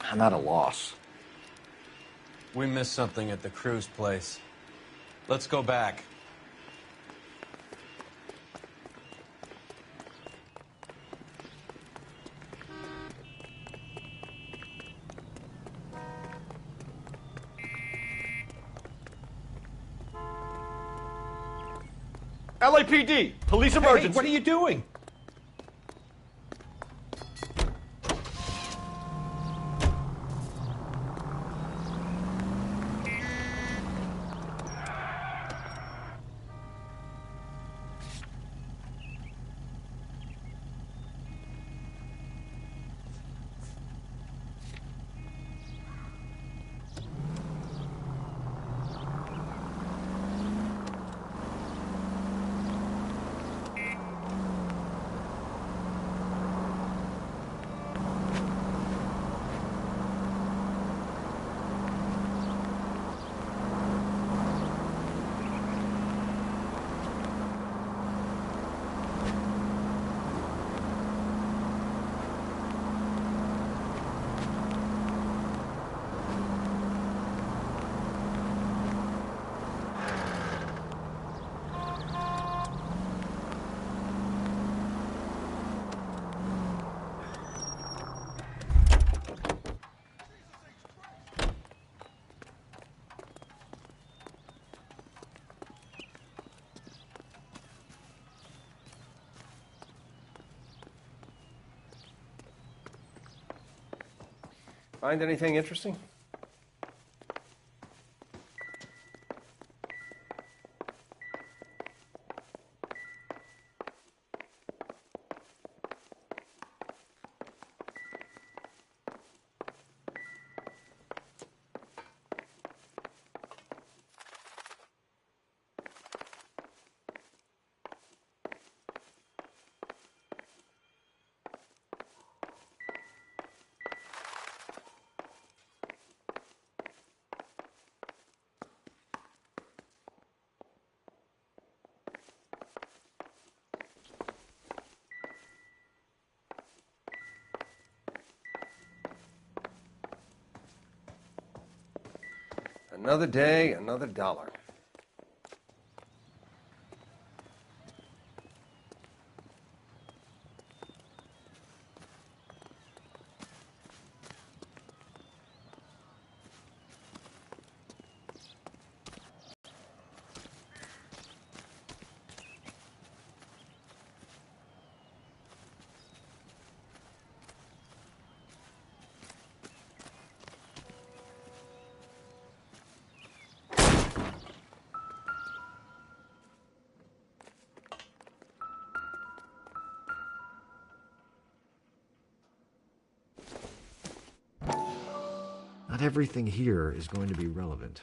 I'm at a loss. We missed something at the cruise place. Let's go back. LAPD! Police emergency! Hey, what are you doing? Find anything interesting? Another day, another dollar. Not everything here is going to be relevant.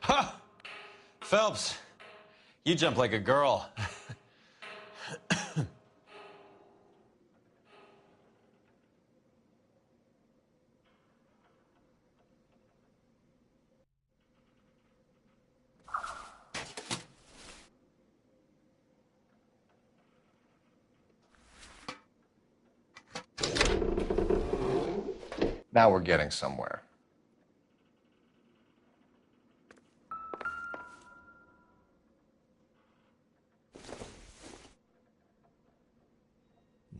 Ha! Phelps, you jump like a girl. Now we're getting somewhere.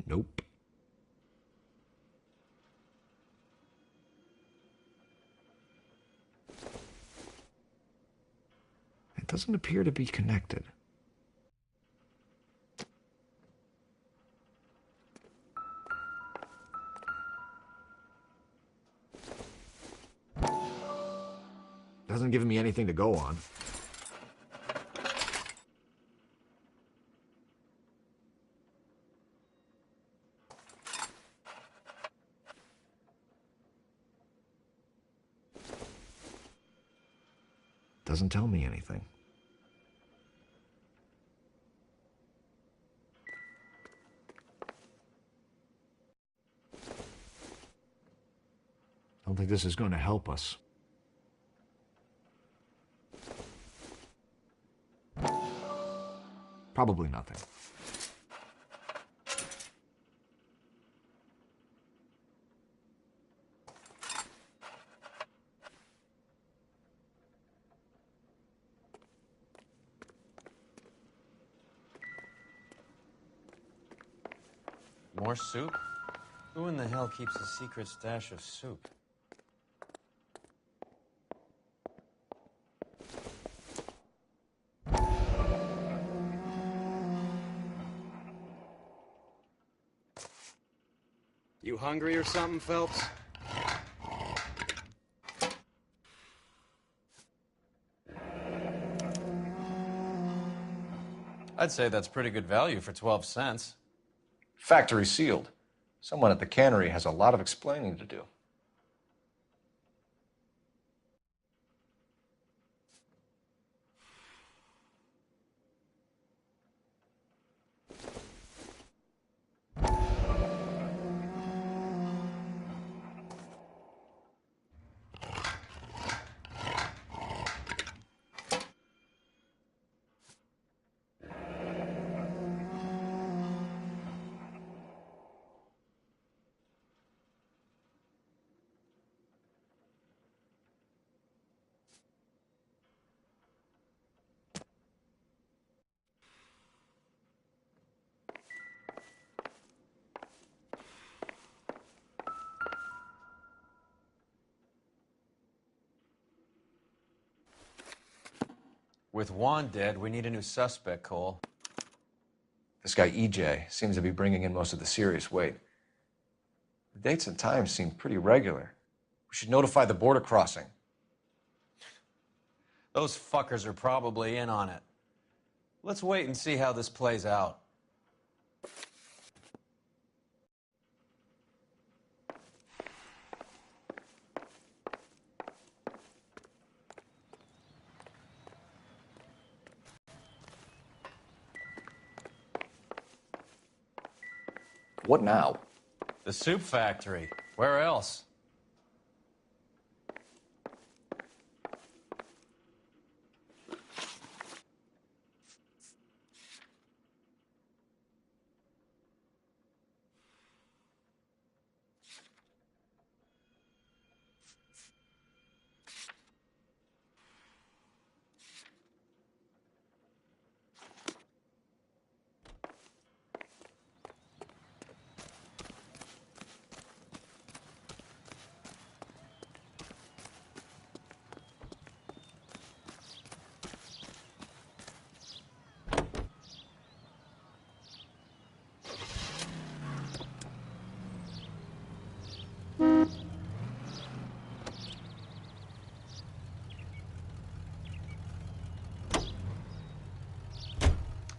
Nope. It doesn't appear to be connected. Doesn't give me anything to go on. Doesn't tell me anything. Don't think this is going to help us. Probably nothing. More soup? Who in the hell keeps a secret stash of soup? You hungry or something, Phelps? I'd say that's pretty good value for 12 cents. Factory sealed. Someone at the cannery has a lot of explaining to do. With Juan dead, we need a new suspect, Cole. This guy EJ seems to be bringing in most of the serious weight. The dates and times seem pretty regular. We should notify the border crossing. Those fuckers are probably in on it. Let's wait and see how this plays out. What now? The soup factory. Where else?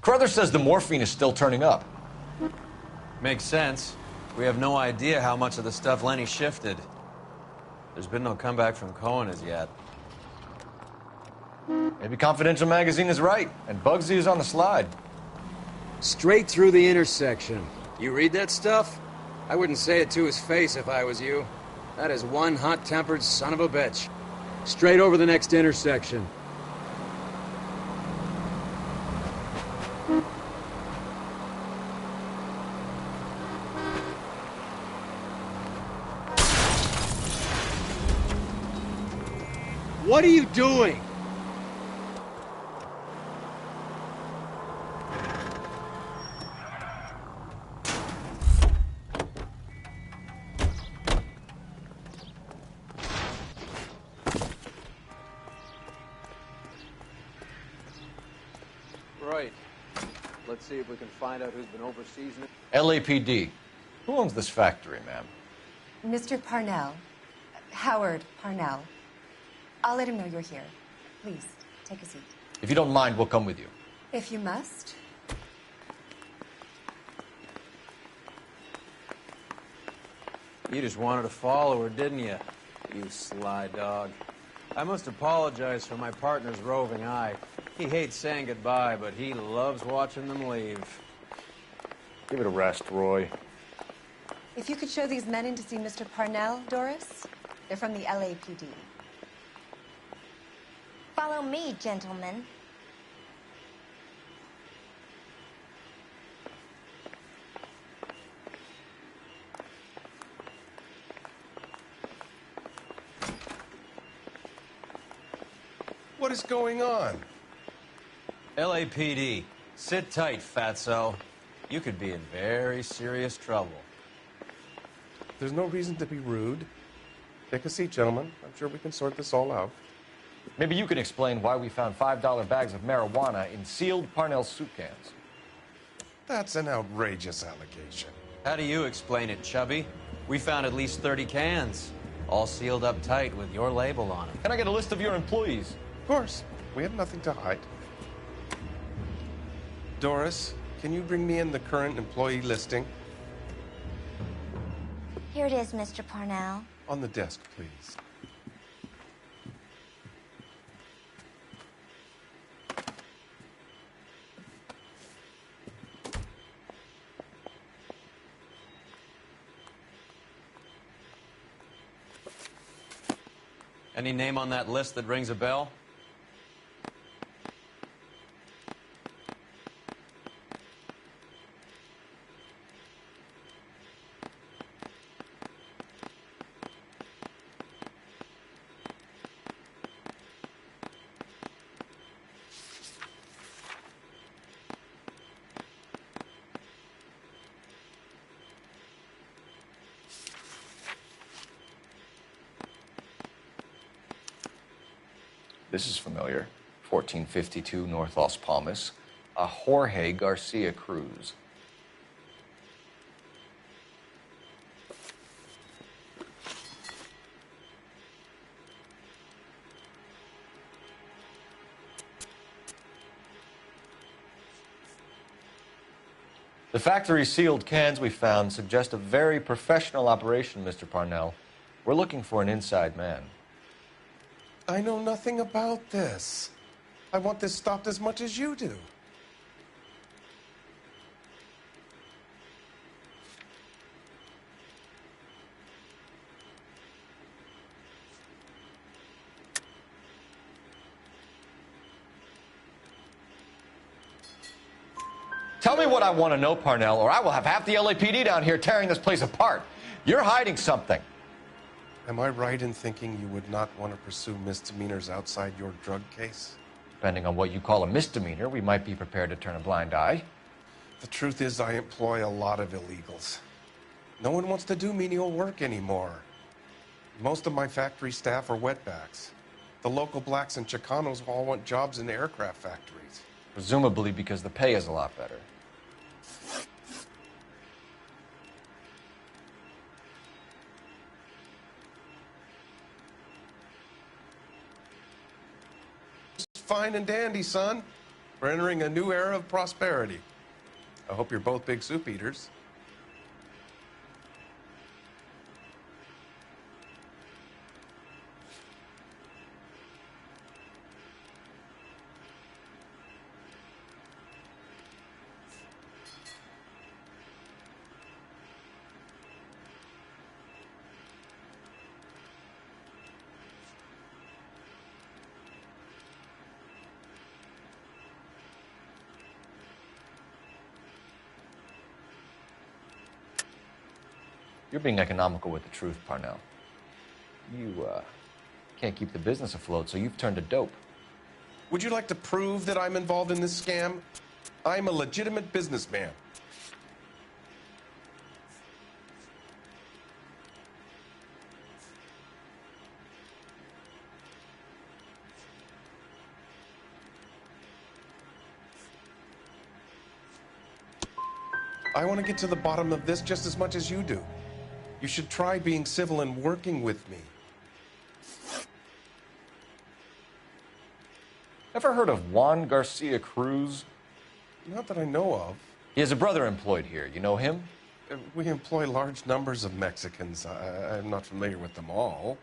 Carruthers says the morphine is still turning up. Makes sense. We have no idea how much of the stuff Lenny shifted. There's been no comeback from Cohen as yet. Maybe Confidential Magazine is right, and Bugsy is on the slide. Straight through the intersection. You read that stuff? I wouldn't say it to his face if I was you. That is one hot-tempered son of a bitch. Straight over the next intersection. What are you doing? Right. Let's see if we can find out who's been overseas. LAPD. Who owns this factory, ma'am? Mr. Parnell. Howard Parnell. I'll let him know you're here. Please, take a seat. If you don't mind, we'll come with you. If you must. You just wanted to follow her, didn't you? You sly dog. I must apologize for my partner's roving eye. He hates saying goodbye, but he loves watching them leave. Give it a rest, Roy. If you could show these men in to see Mr. Parnell, Doris. They're from the LAPD. Follow me, gentlemen. What is going on? LAPD. Sit tight, fatso. You could be in very serious trouble. There's no reason to be rude. Take a seat, gentlemen. I'm sure we can sort this all out. Maybe you can explain why we found $5 bags of marijuana in sealed Parnell soup cans. That's an outrageous allegation. How do you explain it, Chubby? We found at least 30 cans, all sealed up tight with your label on them. Can I get a list of your employees? Of course. We have nothing to hide. Doris, can you bring me in the current employee listing? Here it is, Mr. Parnell. On the desk, please. Any name on that list that rings a bell? This is familiar. 1452 North Las Palmas. A Jorge Garcia Cruz. The factory sealed cans we found suggest a very professional operation, Mr. Parnell. We're looking for an inside man. I know nothing about this. I want this stopped as much as you do. Tell me what I want to know, Parnell, or I will have half the LAPD down here tearing this place apart. You're hiding something. Am I right in thinking you would not want to pursue misdemeanors outside your drug case? Depending on what you call a misdemeanor, we might be prepared to turn a blind eye. The truth is, I employ a lot of illegals. No one wants to do menial work anymore. Most of my factory staff are wetbacks. The local blacks and Chicanos all want jobs in aircraft factories. Presumably because the pay is a lot better. Fine and dandy, son. We're entering a new era of prosperity. I hope you're both big soup eaters. You're being economical with the truth, Parnell. You, can't keep the business afloat, so you've turned to dope. Would you like to prove that I'm involved in this scam? I'm a legitimate businessman. I want to get to the bottom of this just as much as you do. You should try being civil and working with me. Ever heard of Juan Garcia Cruz? Not that I know of. He has a brother employed here. You know him? We employ large numbers of Mexicans. I'm not familiar with them all.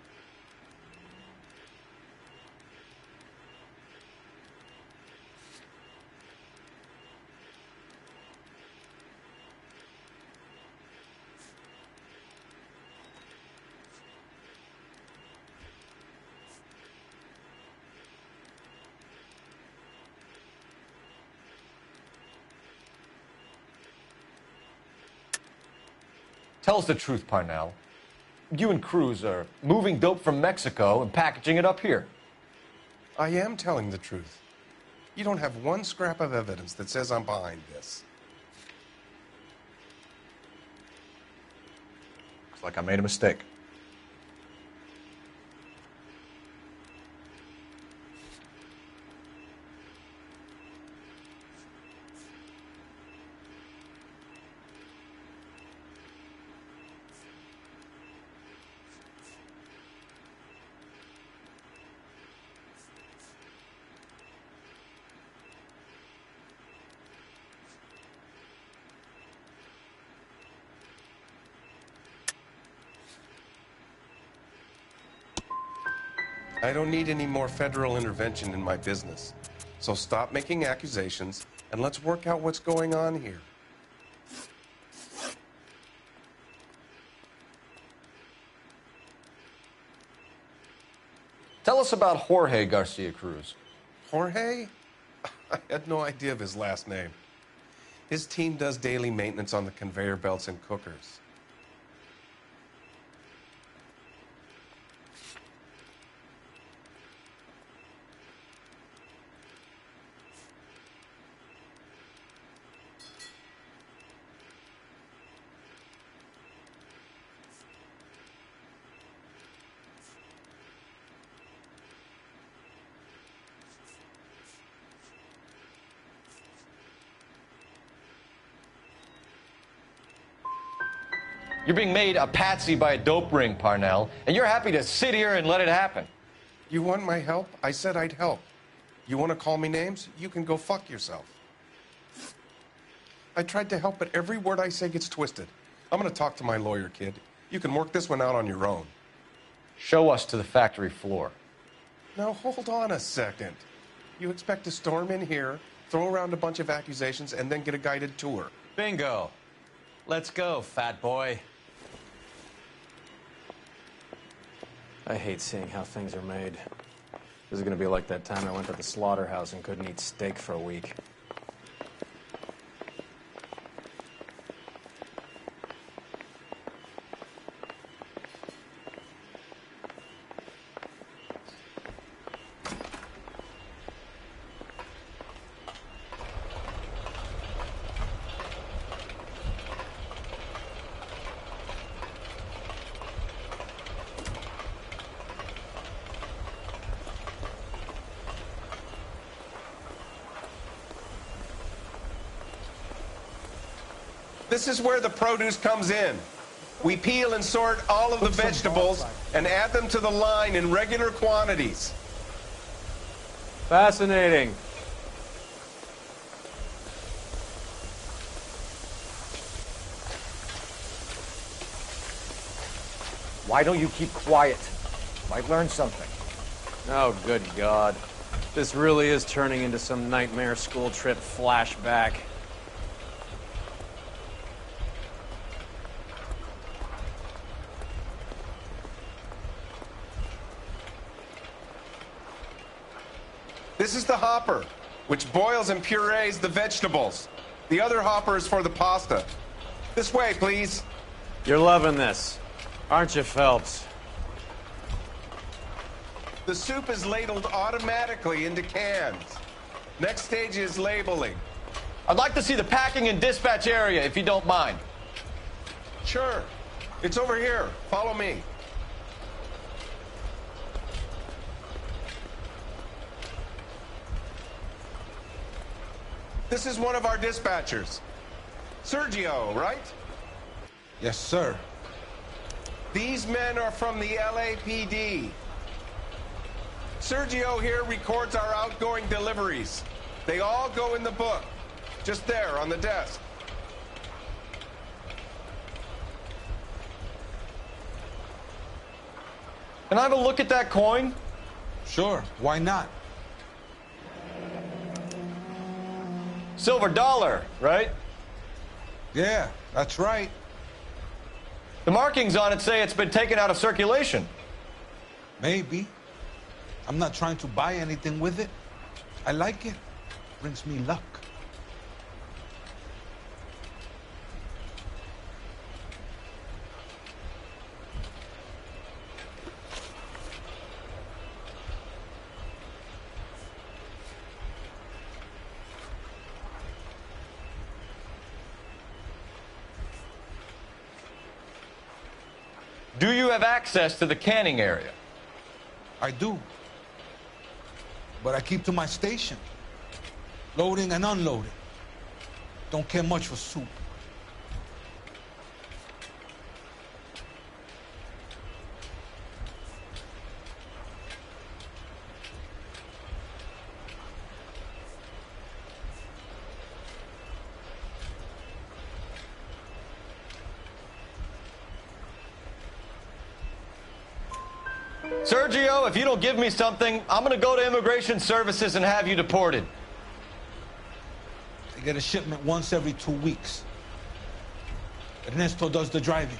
Tell us the truth, Parnell. You and Cruz are moving dope from Mexico and packaging it up here. I am telling the truth. You don't have one scrap of evidence that says I'm behind this. Looks like I made a mistake. I don't need any more federal intervention in my business. So stop making accusations and let's work out what's going on here. Tell us about Jorge Garcia Cruz. Jorge? I had no idea of his last name. His team does daily maintenance on the conveyor belts and cookers. You're being made a patsy by a dope ring, Parnell, and you're happy to sit here and let it happen. You want my help? I said I'd help. You want to call me names? You can go fuck yourself. I tried to help, but every word I say gets twisted. I'm going to talk to my lawyer, kid. You can work this one out on your own. Show us to the factory floor. Now, hold on a second. You expect to storm in here, throw around a bunch of accusations, and then get a guided tour. Bingo. Let's go, fat boy. I hate seeing how things are made. This is gonna be like that time I went to the slaughterhouse and couldn't eat steak for a week. This is where the produce comes in. We peel and sort all of the vegetables and add them to the line in regular quantities. Fascinating. Why don't you keep quiet? Might learn something. Oh, good God. This really is turning into some nightmare school trip flashback. This is the hopper, which boils and purees the vegetables. The other hopper is for the pasta. This way, please. You're loving this, aren't you, Phelps? The soup is ladled automatically into cans. Next stage is labeling. I'd like to see the packing and dispatch area, if you don't mind. Sure. It's over here. Follow me. This is one of our dispatchers. Sergio, right? Yes, sir. These men are from the LAPD. Sergio here records our outgoing deliveries. They all go in the book, just there on the desk. Can I have a look at that coin? Sure, why not? Silver dollar, right? Yeah, that's right. The markings on it say it's been taken out of circulation. Maybe. I'm not trying to buy anything with it. I like it. Brings me luck. Do you have access to the canning area? I do. But I keep to my station. Loading and unloading. Don't care much for soup. Sergio, if you don't give me something, I'm gonna go to Immigration Services and have you deported. They get a shipment once every 2 weeks. Ernesto does the driving.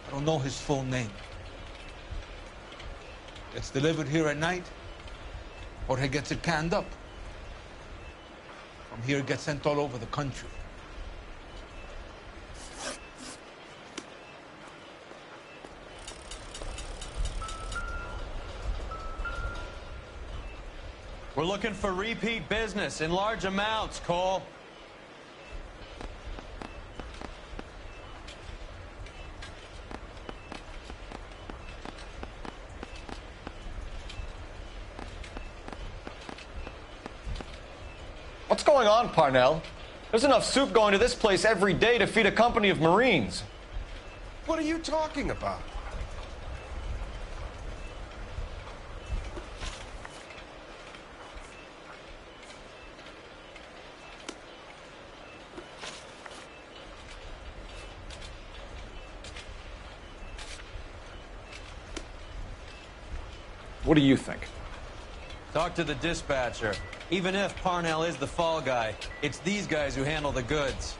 I don't know his full name. Gets delivered here at night, or he gets it canned up. From here, it gets sent all over the country. We're looking for repeat business in large amounts, Cole. What's going on, Parnell? There's enough soup going to this place every day to feed a company of Marines. What are you talking about? What do you think? Talk to the dispatcher. Even if Parnell is the fall guy, it's these guys who handle the goods.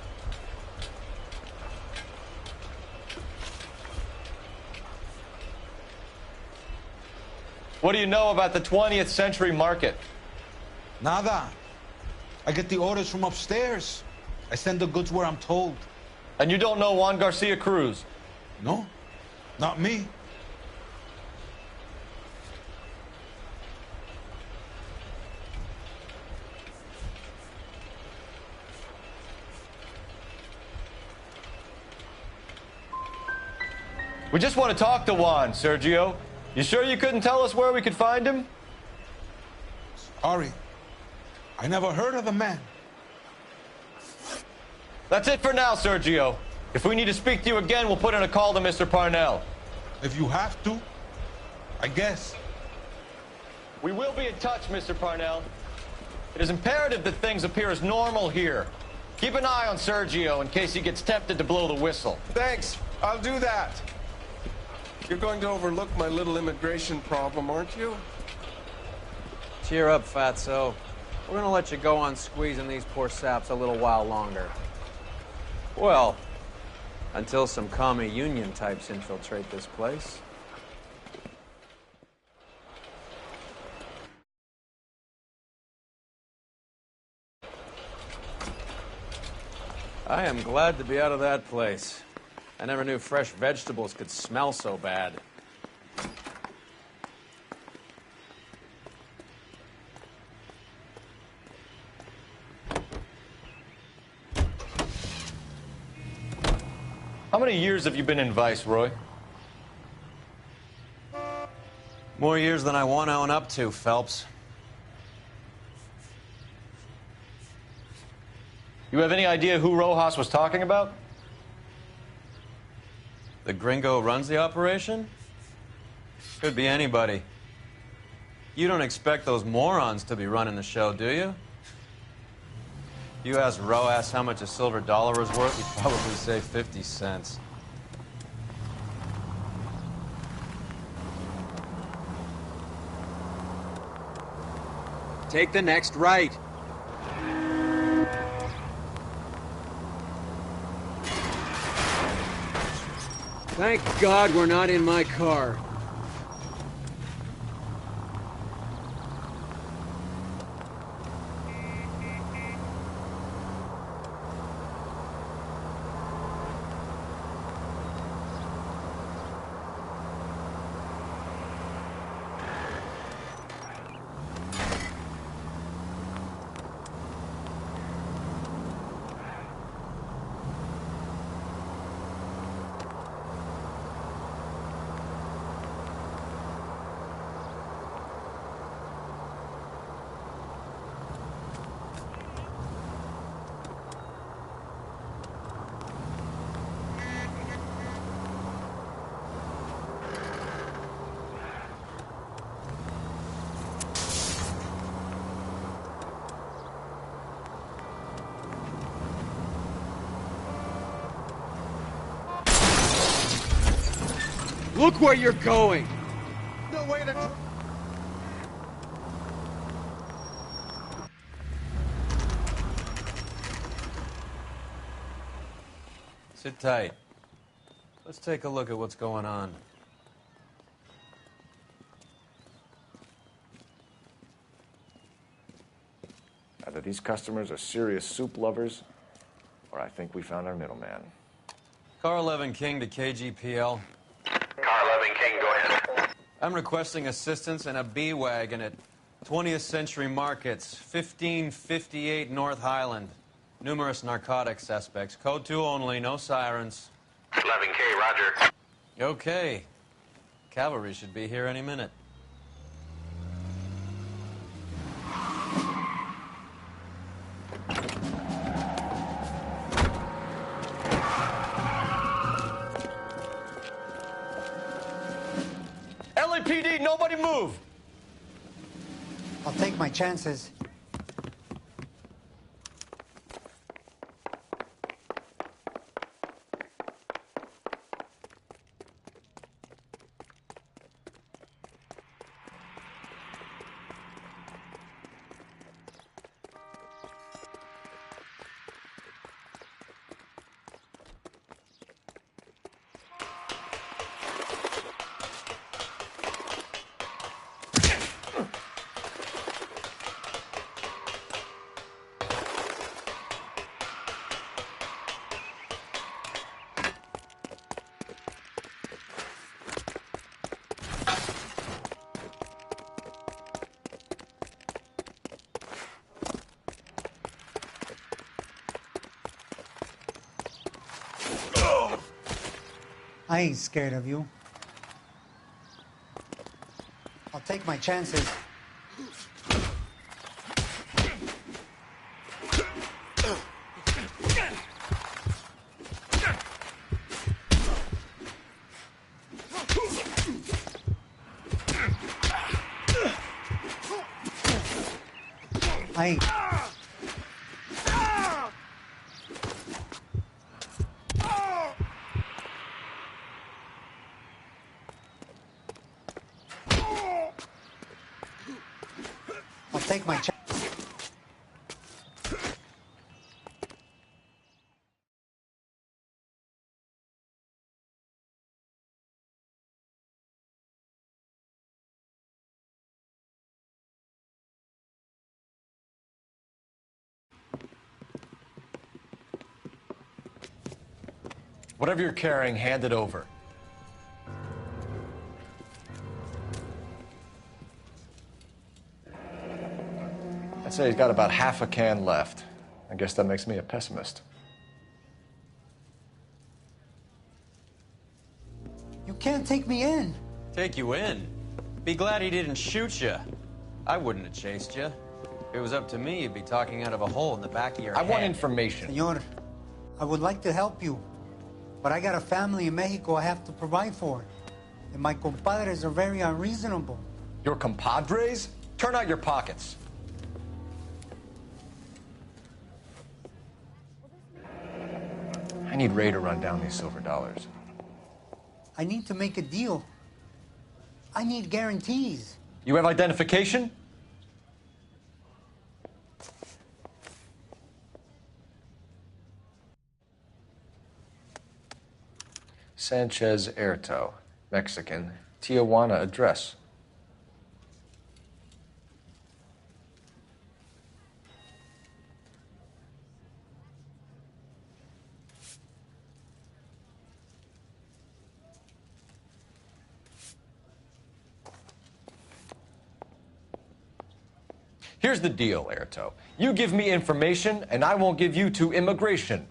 What do you know about the 20th century market? Nada. I get the orders from upstairs. I send the goods where I'm told. And you don't know Juan Garcia Cruz? No, not me. We just want to talk to Juan, Sergio. You sure you couldn't tell us where we could find him? Sorry. I never heard of the man. That's it for now, Sergio. If we need to speak to you again, we'll put in a call to Mr. Parnell. If you have to, I guess. We will be in touch, Mr. Parnell. It is imperative that things appear as normal here. Keep an eye on Sergio in case he gets tempted to blow the whistle. Thanks. I'll do that. You're going to overlook my little immigration problem, aren't you? Cheer up, fatso. We're gonna let you go on squeezing these poor saps a little while longer. Well, until some commie union types infiltrate this place. I am glad to be out of that place. I never knew fresh vegetables could smell so bad. How many years have you been in Viceroy? More years than I want to own up to, Phelps. You have any idea who Rojas was talking about? The gringo who runs the operation? Could be anybody. You don't expect those morons to be running the show, do you? If you asked Rojas how much a silver dollar was worth, he'd probably say 50 cents. Take the next right. Thank God we're not in my car. Look where you're going! No way to... Sit tight. Let's take a look at what's going on. Either these customers are serious soup lovers, or I think we found our middleman. Car 11 King to KGPL. Car 11 King, go ahead. I'm requesting assistance in a B-Wagon at 20th Century Markets, 1558 North Highland. Numerous narcotic suspects. Code 2 only, no sirens. 11K, roger. Okay. Cavalry should be here any minute. LAPD, nobody move! I'll take my chances. I ain't scared of you. I'll take my chances. I ain't... Take my chance. Whatever you're carrying, hand it over. I'd say he's got about half a can left. I guess that makes me a pessimist. You can't take me in. Take you in? Be glad he didn't shoot you. I wouldn't have chased you. If it was up to me, you'd be talking out of a hole in the back of your head. I want information. Senor, I would like to help you, but I got a family in Mexico I have to provide for. And my compadres are very unreasonable. Your compadres? Turn out your pockets. I need Ray to run down these silver dollars. I need to make a deal. I need guarantees. You have identification? Sanchez Erto, Mexican, Tijuana address. Here's the deal, Erto. You give me information, and I won't give you to immigration.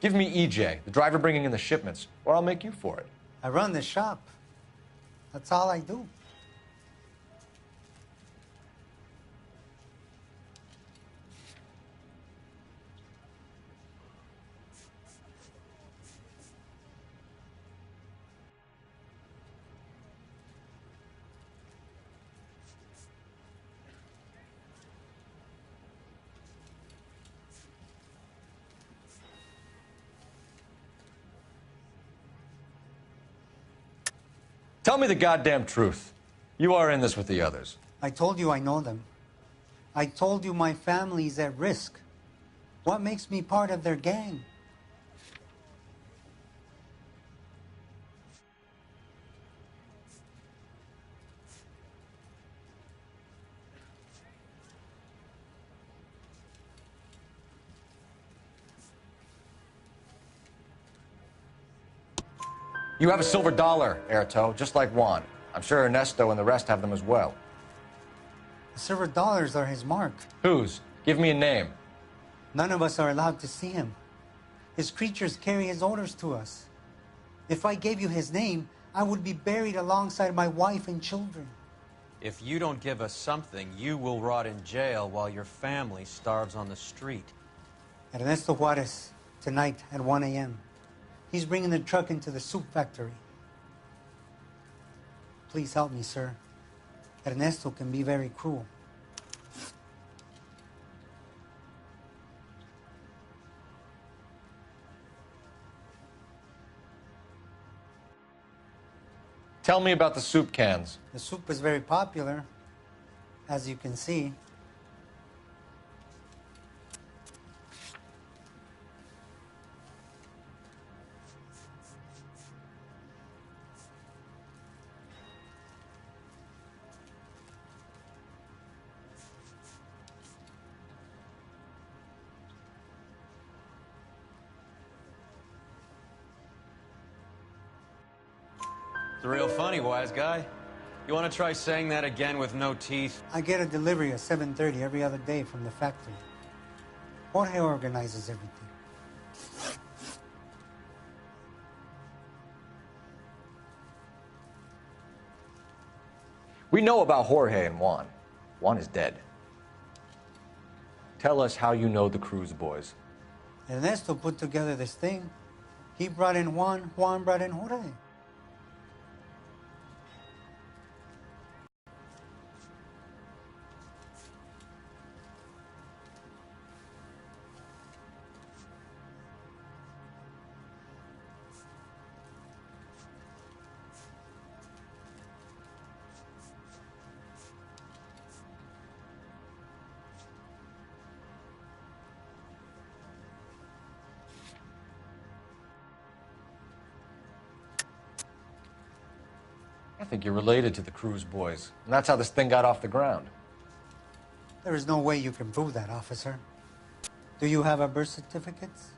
Give me EJ, the driver bringing in the shipments, or I'll make you for it. I run the shop. That's all I do. Tell me the goddamn truth. You are in this with the others. I told you I know them. I told you my family's at risk. What makes me part of their gang? You have a silver dollar, Erto, just like Juan. I'm sure Ernesto and the rest have them as well. The silver dollars are his mark. Whose? Give me a name. None of us are allowed to see him. His creatures carry his orders to us. If I gave you his name, I would be buried alongside my wife and children. If you don't give us something, you will rot in jail while your family starves on the street. Ernesto Juarez, tonight at 1 a.m. He's bringing the truck into the soup factory. Please help me, sir. Ernesto can be very cruel. Tell me about the soup cans. The soup is very popular, as you can see. It's real funny, wise guy. You want to try saying that again with no teeth? I get a delivery at 7:30 every other day from the factory. Jorge organizes everything. We know about Jorge and Juan. Juan is dead. Tell us how you know the Cruz boys. Ernesto put together this thing. He brought in Juan, Juan brought in Jorge. I think you're related to the Cruz boys, and that's how this thing got off the ground. There is no way you can prove that, officer. Do you have our birth certificates?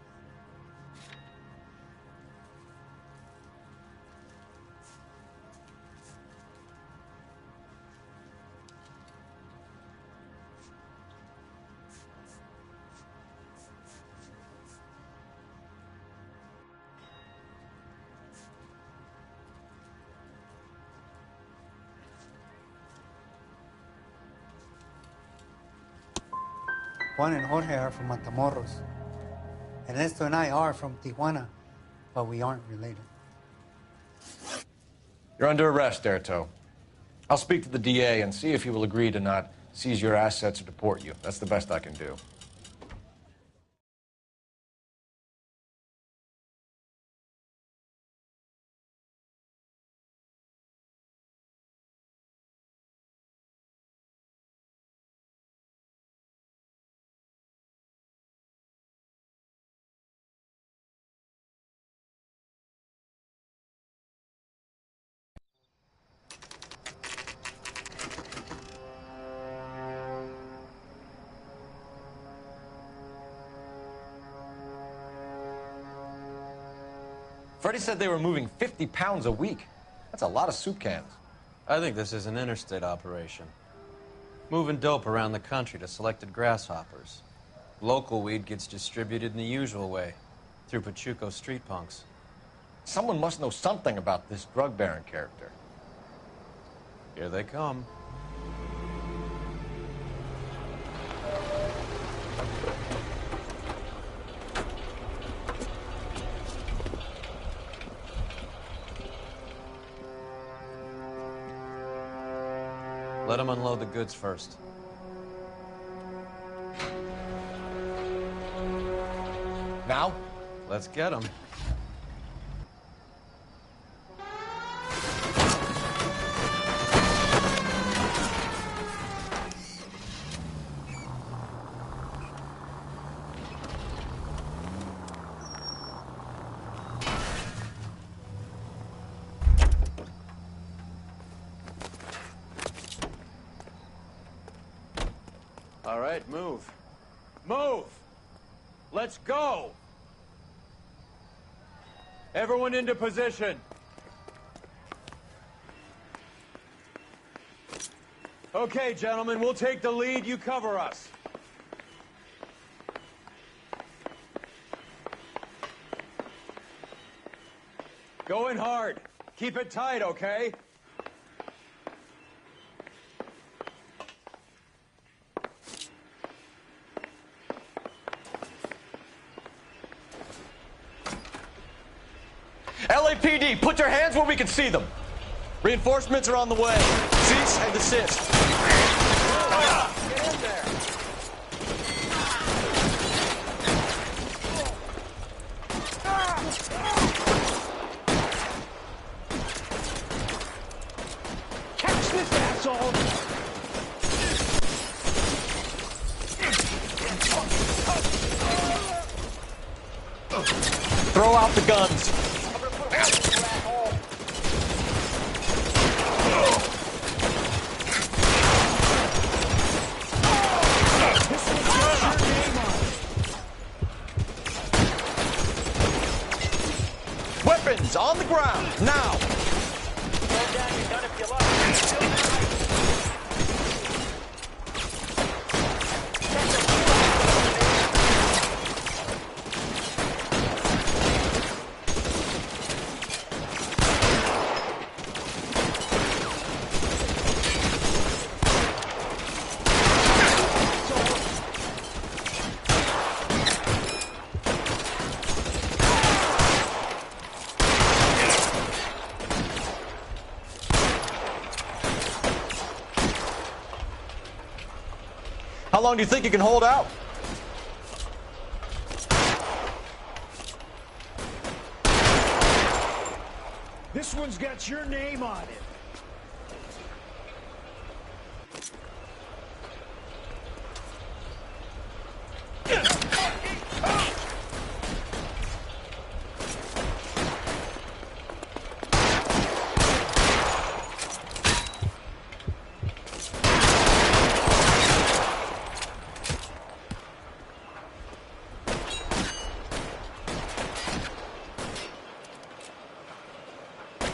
Juan and Jorge are from Matamoros. Ernesto and I are from Tijuana, but we aren't related. You're under arrest, Erto. I'll speak to the DA and see if he will agree to not seize your assets or deport you. That's the best I can do. Freddie said they were moving 50 pounds a week. That's a lot of soup cans. I think this is an interstate operation. Moving dope around the country to selected grasshoppers. Local weed gets distributed in the usual way, through Pachuco street punks. Someone must know something about this drug baron character. Here they come. Let them unload the goods first. Now? Let's get them. right, move. Move! Let's go! Everyone into position. Okay, gentlemen, we'll take the lead. You cover us. Going hard. Keep it tight, okay? LAPD, put your hands where we can see them. Reinforcements are on the way. Cease and desist. Get in there. Catch this asshole! Throw out the guns. Weapons on the ground, now! Throw down your gun if you like. How long do you think you can hold out? This one's got your name on it.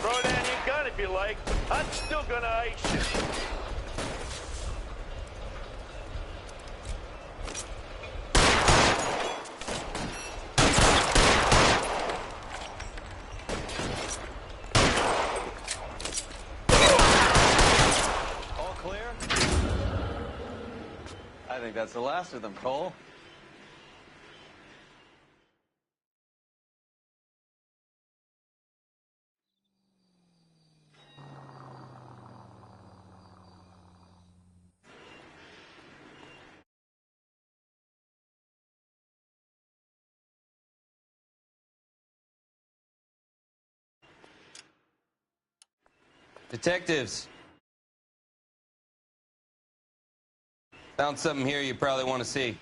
Throw down your gun if you like. I'm still gonna ice you. All clear? I think that's the last of them, Cole. Detectives. Found something here you probably want to see.